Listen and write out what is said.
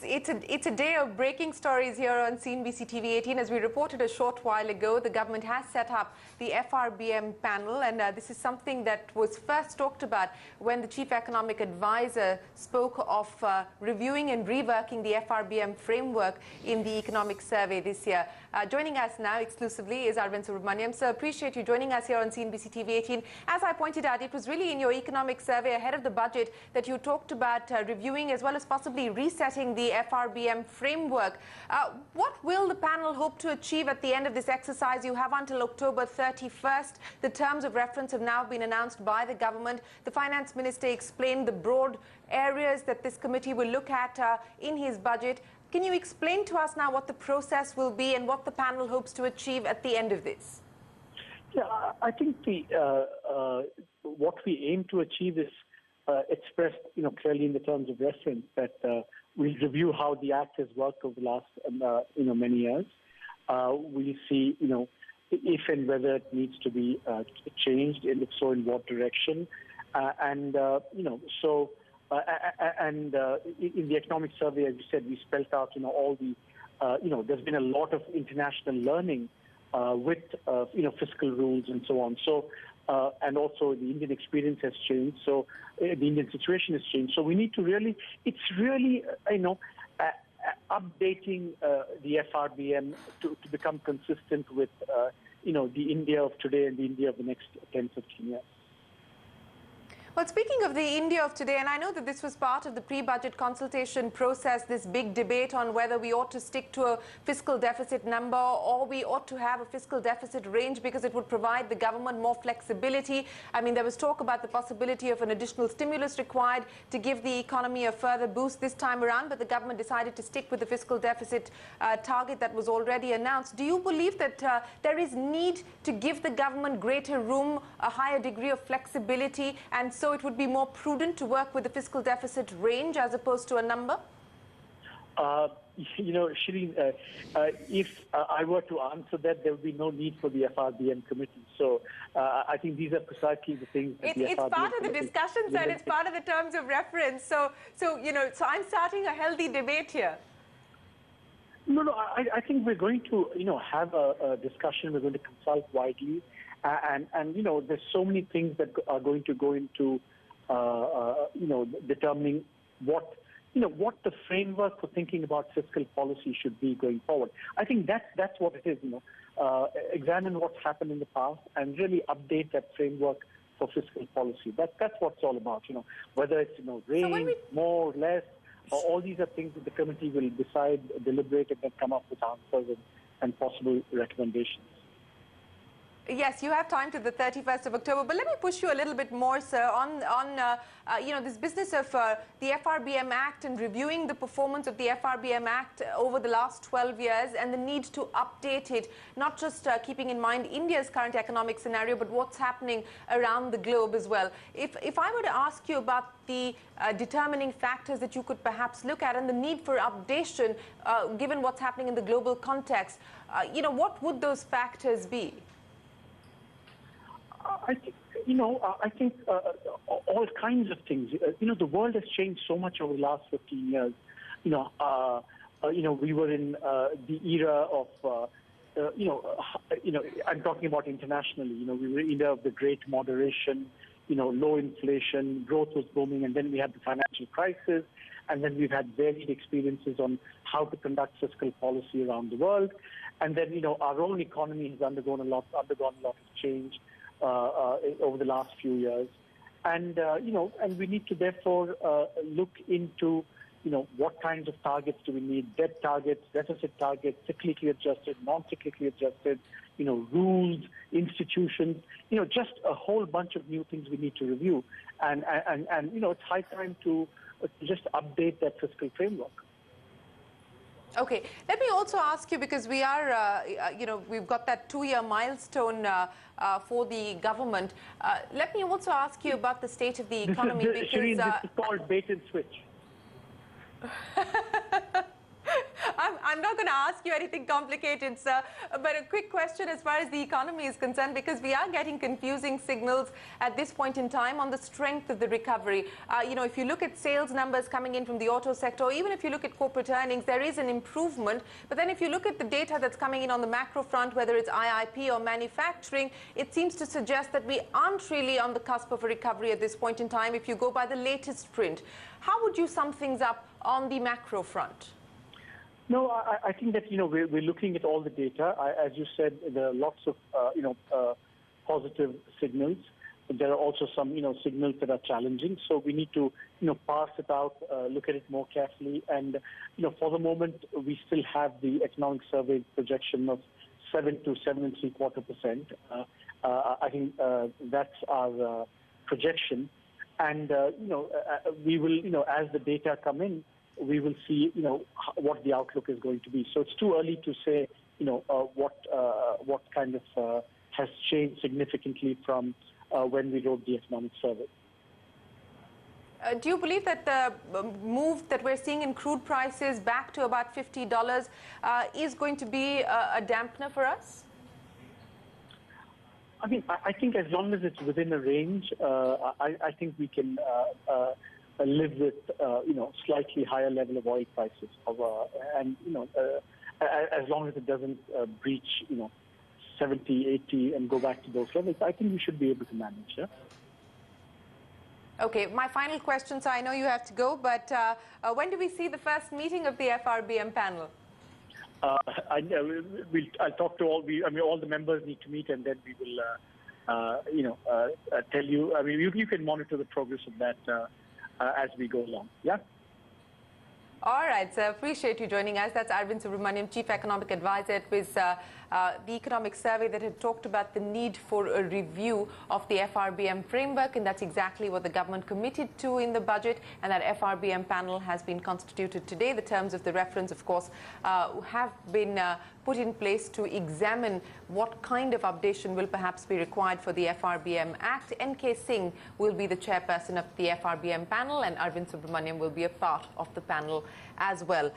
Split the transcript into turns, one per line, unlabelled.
it's a day of breaking stories here on CNBC-TV18. As we reported a short while ago, the government has set up the FRBM panel, and this is something that was first talked about when the chief economic advisor spoke of reviewing and reworking the FRBM framework in the economic survey this year. Joining us now exclusively is Arvind Subramanian. So appreciate you joining us here on CNBC-TV18. As I pointed out, it was really in your economic survey ahead of the budget that you talked about reviewing as well as possibly resetting the FRBM framework. What will the panel hope to achieve at the end of this exercise? You have until October 31st. The terms of reference have now been announced by the government. The finance minister explained the broad areas that this committee will look at in his budget. Can you explain to us now what the process will be and what the panel hopes to achieve at the end of this?
Yeah, I think what we aim to achieve is expressed, clearly in the terms of reference that we'll review how the Act has worked over the last, many years. We'll see, if and whether it needs to be changed, and if so, in what direction. In the economic survey, as you said, we spelled out, all the, there's been a lot of international learning with, fiscal rules and so on. So, and also the Indian experience has changed. So the Indian situation has changed. So we need to really, it's really, updating the FRBM to become consistent with, the India of today and the India of the next 10, 15 years.
Well, speaking of the India of today, and I know that this was part of the pre-budget consultation process, this big debate on whether we ought to stick to a fiscal deficit number or we ought to have a fiscal deficit range because it would provide the government more flexibility. I mean, there was talk about the possibility of an additional stimulus required to give the economy a further boost this time around, but the government decided to stick with the fiscal deficit target that was already announced. Do you believe that there is need to give the government greater room, a higher degree of flexibility, and so it would be more prudent to work with the fiscal deficit range as opposed to a number?
Shereen, if I were to answer that, there would be no need for the FRBM committee. So I think these are precisely the things that
it's part of the discussion, sir, and it's part of the terms of reference. So I'm starting a healthy debate here.
No, I think we're going to, have a discussion. We're going to consult widely. And there's so many things that are going to go into, determining what the framework for thinking about fiscal policy should be going forward. I think that's what it is, examine what's happened in the past and really update that framework for fiscal policy. That's what it's all about, whether it's, range, more or less, all these are things that the committee will decide, deliberate, and then come up with answers and possible recommendations.
Yes, you have time to the 31st of October, but let me push you a little bit more, sir, on this business of the FRBM Act and reviewing the performance of the FRBM Act over the last 12 years and the need to update it, not just keeping in mind India's current economic scenario, but what's happening around the globe as well. If I were to ask you about the determining factors that you could perhaps look at and the need for updation, given what's happening in the global context, what would those factors be?
I think, all kinds of things. The world has changed so much over the last 15 years. We were in the era of, I'm talking about internationally. We were in the era of the great moderation, low inflation, growth was booming, and then we had the financial crisis, and then we've had varied experiences on how to conduct fiscal policy around the world, and then our own economy has undergone a lot of change over the last few years, and and we need to therefore look into what kinds of targets do we need: debt targets, deficit targets, cyclically adjusted, non-cyclically adjusted, rules, institutions, just a whole bunch of new things we need to review, and it's high time to just update that fiscal framework.
Okay, let me also ask you, because we are, we've got that 2-year milestone for the government. Let me also ask you about the state of the economy.
Shereen, this is called bait and switch.
I'm I'm not going to ask you anything complicated, sir, but a quick question as far as the economy is concerned, because we are getting confusing signals at this point in time on the strength of the recovery. If you look at sales numbers coming in from the auto sector, or even if you look at corporate earnings, there is an improvement. But then if you look at the data that's coming in on the macro front, whether it's IIP or manufacturing, it seems to suggest that we aren't really on the cusp of a recovery at this point in time if you go by the latest print. How would you sum things up on the macro front?
No, I think that, we're looking at all the data. As you said, there are lots of, positive signals. There are also some, signals that are challenging. So we need to, parse it out, look at it more carefully. And, for the moment, we still have the economic survey projection of 7 to 7.75%. I think that's our projection. And, we will, as the data come in, we will see, what the outlook is going to be. So it's too early to say, what kind of has changed significantly from when we wrote the economic survey.
Do you believe that the move that we're seeing in crude prices back to about $50 is going to be a dampener for us?
I mean, I think as long as it's within a range, I think we can live with, slightly higher level of oil prices. As long as it doesn't breach, 70, 80 and go back to those levels, I think we should be able to manage. Yeah?
Okay, my final question, so I know you have to go, but when do we see the first meeting of the FRBM panel?
I'll talk to all the members need to meet, and then we will, tell you. I mean, you can monitor the progress of that as we go along. Yeah.
All right, so appreciate you joining us. That's Arvind Subramanian, Chief Economic Advisor. It was the economic survey that had talked about the need for a review of the FRBM framework, and that's exactly what the government committed to in the budget, and that FRBM panel has been constituted today. The terms of the reference, of course, have been put in place to examine what kind of updation will perhaps be required for the FRBM Act. N.K. Singh will be the chairperson of the FRBM panel, and Arvind Subramanian will be a part of the panel as well.